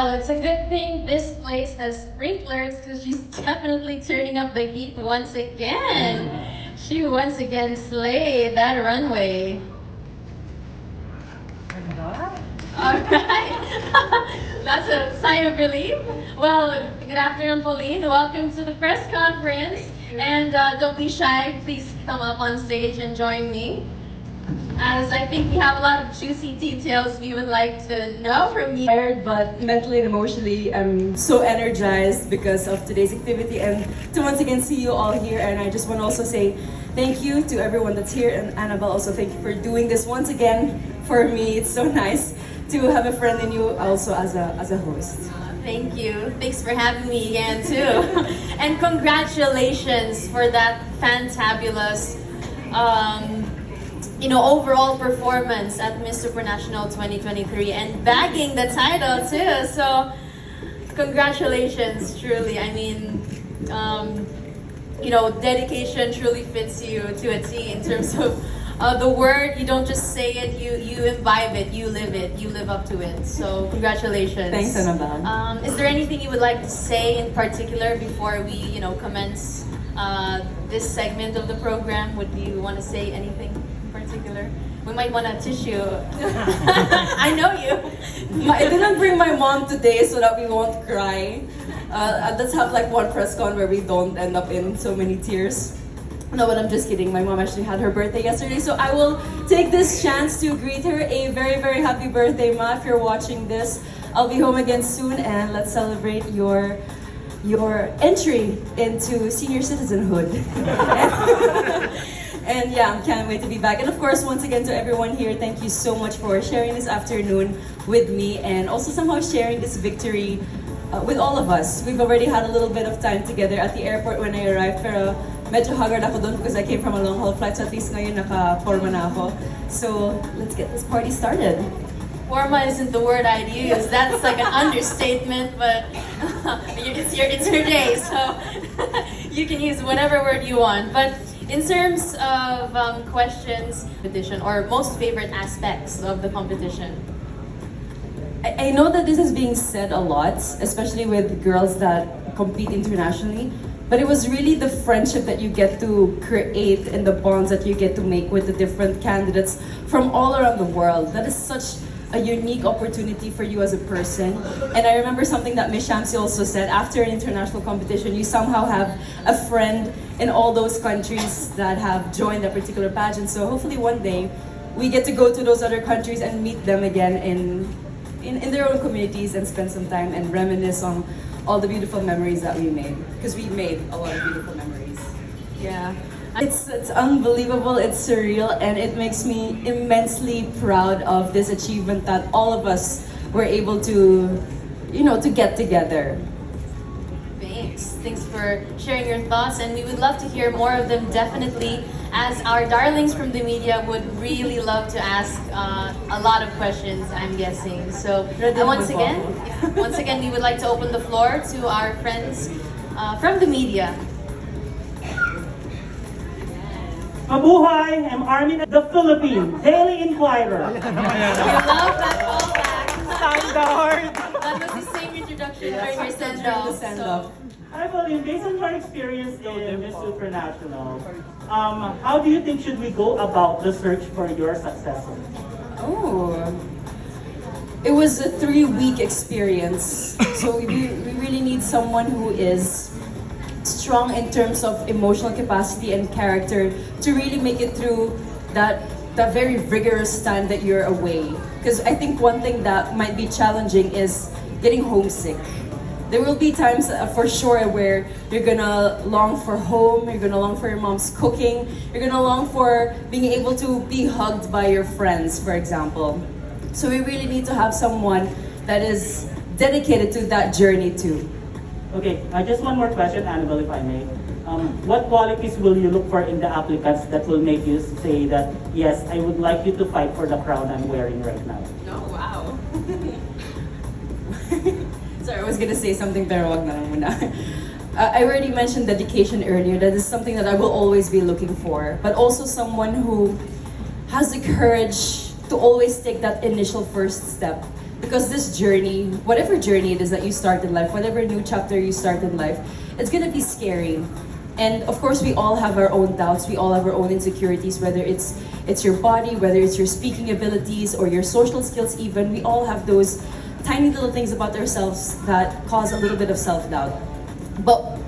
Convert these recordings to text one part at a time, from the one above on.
Well, it's a good thing this place has sprinklers because she's definitely turning up the heat once again. She once again slayed that runway. Alright. That's a sign of relief. Well, good afternoon, Pauline. Welcome to the press conference. And don't be shy. Please come up on stage and join me, as I think we have a lot of juicy details we would like to know from you. Tired, but mentally and emotionally, I'm so energized because of today's activity and to once again see you all here. And I just want to also say thank you to everyone that's here, and Annabelle, also thank you for doing this once again for me. It's so nice to have a friend in you also as a host. Thank you. Thanks for having me again too. And congratulations for that fantabulous overall performance at Miss Supranational 2023 and bagging the title too. So congratulations, truly. I mean, dedication truly fits you to a T in terms of the word. You don't just say it, you imbibe it, you live it, you live up to it. So congratulations. Thanks, Annabelle. Is there anything you would like to say in particular before we, commence this segment of the program? Would you want to say anything in particular? We might want a tissue. I know you. I didn't bring my mom today so that we won't cry. Let's have like one press con where we don't end up in so many tears. No, but I'm just kidding. My mom actually had her birthday yesterday, so I will take this chance to greet her a very, very happy birthday, Ma. If you're watching this, I'll be home again soon, and let's celebrate your entry into senior citizenhood. And yeah, I can't wait to be back. And of course, once again to everyone here, thank you so much for sharing this afternoon with me and also somehow sharing this victory with all of us. We've already had a little bit of time together at the airport when I arrived, pero medyo haggard ako doon because I came from a long haul flight, so at least ngayon naka-forma na ako. So let's get this party started. Forma isn't the word I'd use. That's like an understatement, but it's your day, so you can use whatever word you want. But in terms of questions, competition, or most favorite aspects of the competition? I know that this is being said a lot, especially with girls that compete internationally, but it was really the friendship that you get to create and the bonds that you get to make with the different candidates from all around the world. That is such a unique opportunity for you as a person. And I remember something that Miss Shamsi also said, after an international competition, you somehow have a friend in all those countries that have joined a particular pageant. So hopefully one day we get to go to those other countries and meet them again in their own communities and spend some time and reminisce on all the beautiful memories that we made. Because we made a lot of beautiful memories. Yeah. It's unbelievable, it's surreal, and it makes me immensely proud of this achievement that all of us were able to, to get together. Thanks for sharing your thoughts, and we would love to hear more of them, definitely, as our darlings from the media would really love to ask a lot of questions, I'm guessing. So once again, we would like to open the floor to our friends from the media. Mabuhay, I'm Armin of the Philippines, Daily Inquirer. You love that callback. Standard. That was the same introduction during your send-off. Send-off. Hi, Pauline. Based on your experience in Miss Supranational, how do you think should we go about the search for your successor? Oh, it was a 3-week experience. So we really need someone who is strong in terms of emotional capacity and character to really make it through that very rigorous time that you're away. Because I think one thing that might be challenging is getting homesick. There will be times for sure where you're gonna long for home, you're gonna long for your mom's cooking, you're gonna long for being able to be hugged by your friends, for example. So we really need to have someone that is dedicated to that journey too. Okay, just one more question, Annabelle, if I may. What qualities will you look for in the applicants that will make you say that, yes, I would like you to fight for the crown I'm wearing right now? Oh, wow. Sorry, I was gonna say something pero wag na lang muna. I already mentioned dedication earlier. That is something that I will always be looking for. But also someone who has the courage to always take that initial first step. Because this journey, whatever journey it is that you start in life, whatever new chapter you start in life, it's gonna be scary. And of course, we all have our own doubts, we all have our own insecurities, whether it's your body, whether it's your speaking abilities or your social skills even. We all have those tiny little things about ourselves that cause a little bit of self-doubt. But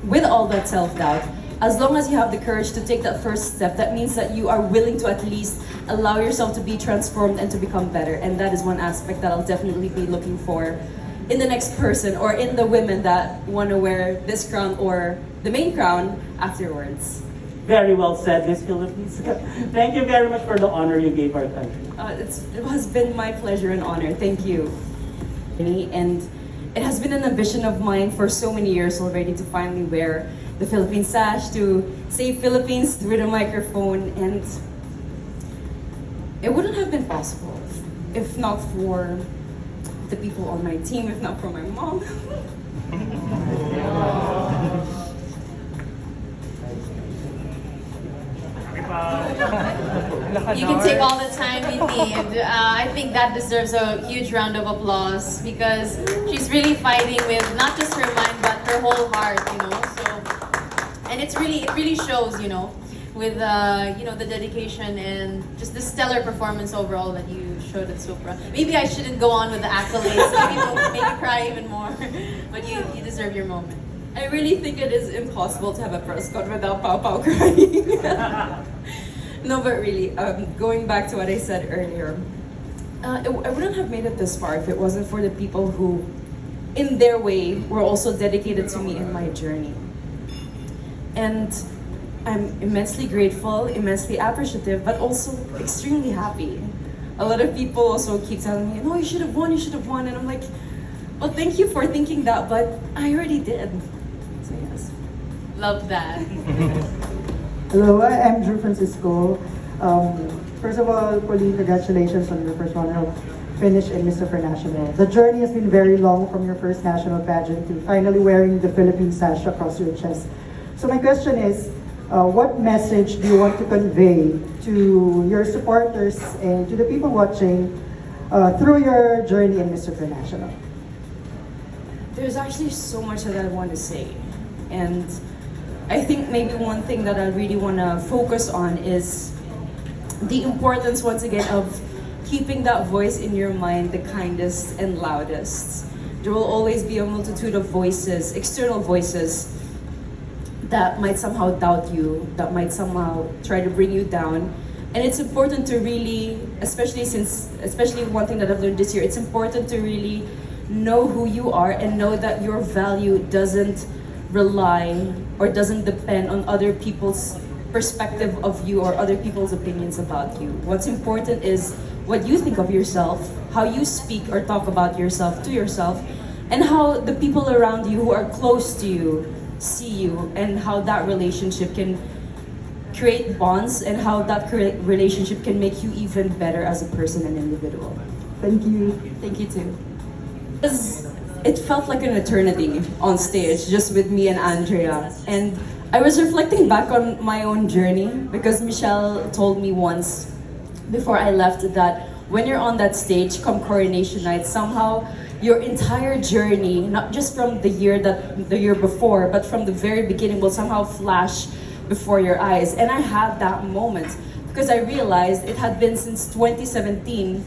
with all that self-doubt, as long as you have the courage to take that first step, that means that you are willing to at least allow yourself to be transformed and to become better. And that is one aspect that I'll definitely be looking for in the next person or in the women that want to wear this crown or the main crown afterwards. Very well said, Miss Philippines. Thank you very much for the honor you gave our country. It has been my pleasure and honor. Thank you. And it has been an ambition of mine for so many years already to finally wear the Philippine sash, to say Philippines through the microphone, and it wouldn't have been possible if not for the people on my team, if not for my mom. You can take all the time you need. I think that deserves a huge round of applause because she's really fighting with not just her mind but her whole heart, you know. So, and it really shows, you know, with you know, the dedication and just the stellar performance overall that you showed at Supra. Maybe I shouldn't go on with the accolades. Maybe it'll make you cry even more. But you deserve your moment. I really think it is impossible to have a press con without Pao Pao crying. No, but really, going back to what I said earlier, I wouldn't have made it this far if it wasn't for the people who, in their way, were also dedicated to me in my journey. And I'm immensely grateful, immensely appreciative, but also extremely happy. A lot of people also keep telling me, no, you should have won, and I'm like, well, thank you for thinking that, but I already did. So yes. Love that. Hello, I'm Drew Francisco. First of all, Pauline, congratulations on your first runner finish in Miss Supranational. The journey has been very long from your first national pageant to finally wearing the Philippine sash across your chest. So my question is, what message do you want to convey to your supporters and to the people watching through your journey in Miss Supranational? There's actually so much that I want to say. And I think maybe one thing that I really want to focus on is the importance, once again, of keeping that voice in your mind the kindest and loudest. There will always be a multitude of voices, external voices, that might somehow doubt you, that might somehow try to bring you down. And it's important to really, especially one thing that I've learned this year, it's important to really know who you are and know that your value doesn't rely or doesn't depend on other people's perspective of you or other people's opinions about you. What's important is what you think of yourself, how you speak or talk about yourself to yourself, and how the people around you who are close to you see you, and how that relationship can create bonds and how that relationship can make you even better as a person and individual. Thank you. Thank you too. It felt like an eternity on stage, just with me and Andrea. And I was reflecting back on my own journey because Michelle told me once before I left that when you're on that stage, come coronation night, somehow your entire journey, not just from the year before, but from the very beginning, will somehow flash before your eyes. And I had that moment because I realized it had been since 2017,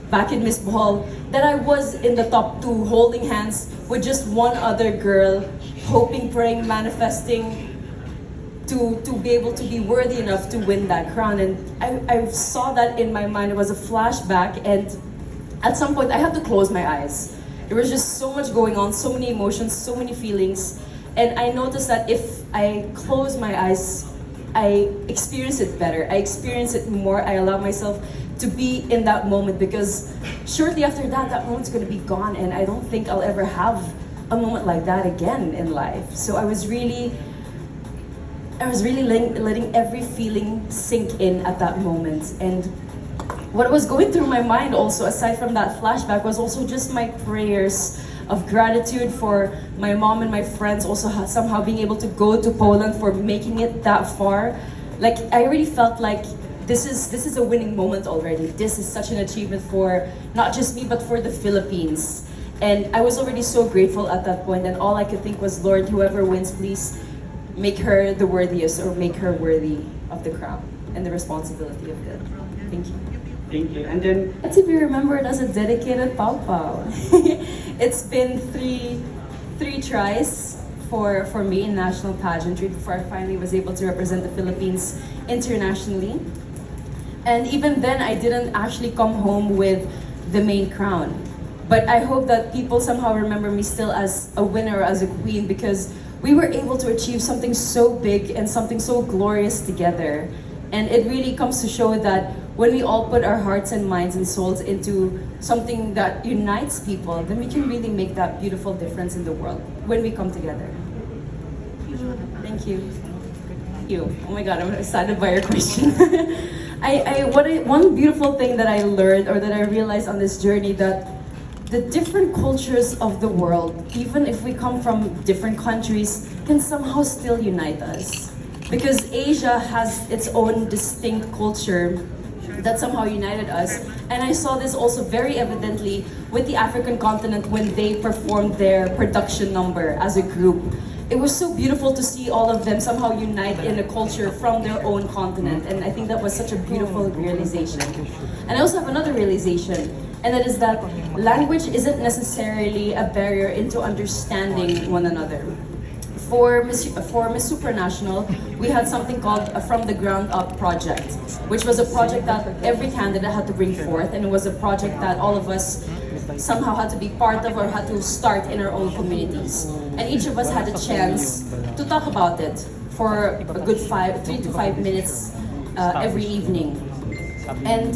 back in Miss Bohol, that I was in the top 2, holding hands with just one other girl, hoping, praying, manifesting to be able to be worthy enough to win that crown. And I saw that in my mind. It was a flashback, and at some point I had to close my eyes. There was just so much going on, so many emotions, so many feelings. And I noticed that if I close my eyes, I experience it better. I experience it more. I allow myself to be in that moment, because shortly after that, that moment's gonna be gone, and I don't think I'll ever have a moment like that again in life. So I was really letting every feeling sink in at that moment. And what was going through my mind also, aside from that flashback, was also just my prayers of gratitude for my mom and my friends also somehow being able to go to Poland, for making it that far. Like, I really felt like this is a winning moment already. This is such an achievement for not just me but for the Philippines. And I was already so grateful at that point, and all I could think was, Lord, whoever wins, please make her the worthiest, or make her worthy of the crown and the responsibility of it. Thank you. Thank you. And then, To be remembered as a dedicated pawpaw. It's been three tries for me in national pageantry before I finally was able to represent the Philippines internationally. And even then, I didn't actually come home with the main crown. But I hope that people somehow remember me still as a winner, as a queen, because we were able to achieve something so big and something so glorious together. And it really comes to show that when we all put our hearts and minds and souls into something that unites people, then we can really make that beautiful difference in the world when we come together. Thank you. Thank you. Oh my God, I'm excited by your question. One beautiful thing that I learned, or that I realized on this journey, that the different cultures of the world, even if we come from different countries, can somehow still unite us. Because Asia has its own distinct culture that somehow united us. And I saw this also very evidently with the African continent when they performed their production number as a group. It was so beautiful to see all of them somehow unite in a culture from their own continent. And I think that was such a beautiful realization. And I also have another realization, and that is that language isn't necessarily a barrier into understanding one another. For Miss Supranational, we had something called a From the Ground Up project, which was a project that every candidate had to bring forth, and it was a project that all of us somehow had to be part of, or had to start in our own communities. And each of us had a chance to talk about it for a good 3 to 5 minutes every evening. And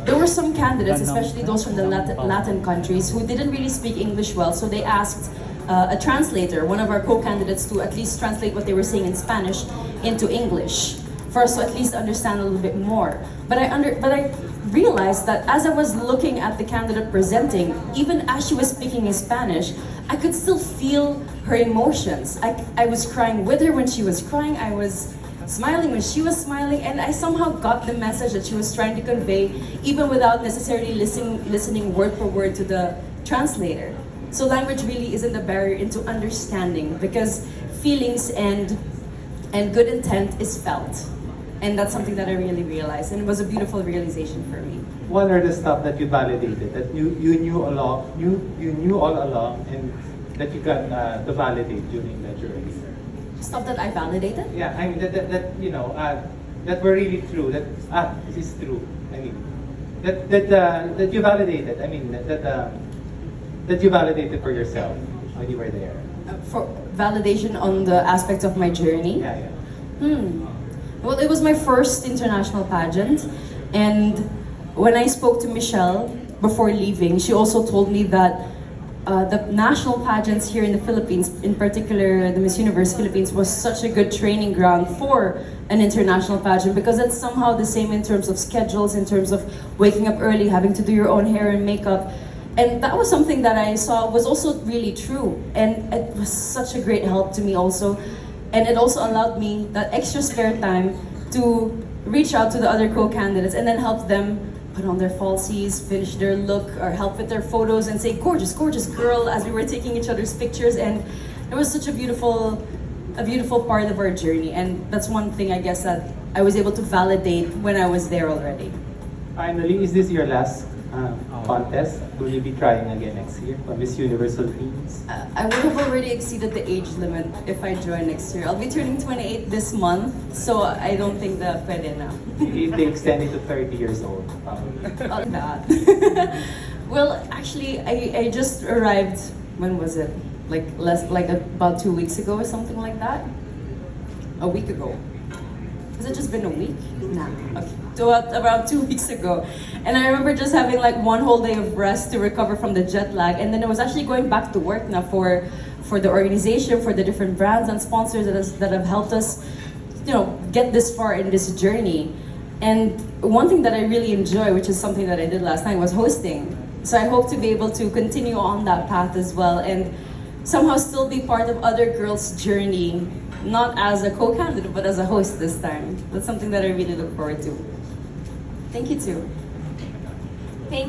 there were some candidates, especially those from the Latin countries, who didn't really speak English well, so they asked a translator, one of our co-candidates, to at least translate what they were saying in Spanish into English, for us to at least understand a little bit more. But I realized that as I was looking at the candidate presenting, even as she was speaking in Spanish, I could still feel her emotions. I was crying with her when she was crying, I was smiling when she was smiling, and I somehow got the message that she was trying to convey, even without necessarily listening word for word to the translator. So language really isn't a barrier into understanding, because feelings and good intent is felt. And that's something that I really realized, and it was a beautiful realization for me. What are the stuff that you validated, that you knew all along, and that you got to validate during the journey? Stuff that I validated? Yeah, I mean that you know that were really true. That this is true. I mean that you validated. I mean that you validated for yourself when you were there. For validation on the aspects of my journey? Yeah. Well, it was my first international pageant, and when I spoke to Michelle before leaving, she also told me that the national pageants here in the Philippines, in particular the Miss Universe Philippines, was such a good training ground for an international pageant, because it's somehow the same in terms of schedules, in terms of waking up early, having to do your own hair and makeup. And that was something that I saw was also really true, and it was such a great help to me also. And it also allowed me that extra spare time to reach out to the other co-candidates and then help them put on their falsies, finish their look, or help with their photos and say, gorgeous, gorgeous girl, as we were taking each other's pictures. And it was such a beautiful part of our journey. And that's one thing, I guess, that I was able to validate when I was there already. Finally, is this your last contest? Will you be trying again next year for Miss Universe Philippines? I would have already exceeded the age limit if I join next year. I'll be turning 28 this month, so I don't think that pwede na. If they extend it to 30 years old, probably. That. Well, actually, I just arrived, when was it? Like about 2 weeks ago or something like that? A week ago. Has it just been a week? Nah. Okay. So around 2 weeks ago. And I remember just having like one whole day of rest to recover from the jet lag. And then I was actually going back to work now for the organization, for the different brands and sponsors that have helped us, get this far in this journey. And one thing that I really enjoy, which is something that I did last night, was hosting. So I hope to be able to continue on that path as well, and somehow still be part of other girls' journey, not as a co-candidate, but as a host this time. That's something that I really look forward to. Thank you too.